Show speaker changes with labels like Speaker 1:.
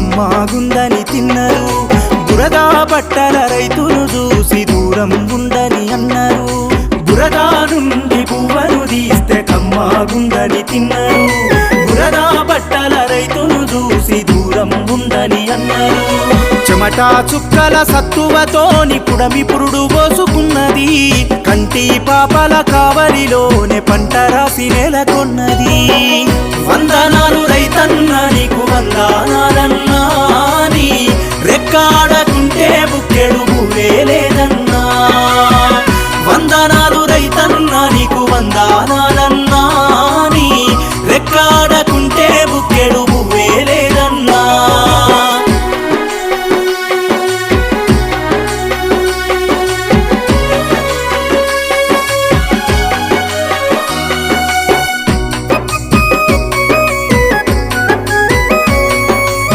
Speaker 1: కమ్మాగుందని తిన్నరు బురదా బట్టల రైతును చూసి దూరం ఉందని అన్నారు బురదా నుండి పువ్వను తీస్తే కమ్మాగుందని తిన్నరు బురదా బట్టల రైతును చూసి దూరం ఉందని అన్నారు చెమటా చుక్కల సత్తువతోని పుడమి పురుడు పోసుకున్నది కంటి పాపల కావలిలోనే పంట రాసి నెలకొన్నది వందనాలు రైతన్న నీకు వందనాలన్నా నీ రెక్కాడకుంటే బుక్కెడు భూవే లేదన్నా వందనాలు రైతన్న నీకు వందనాలన్నా నీ రెక్కాడ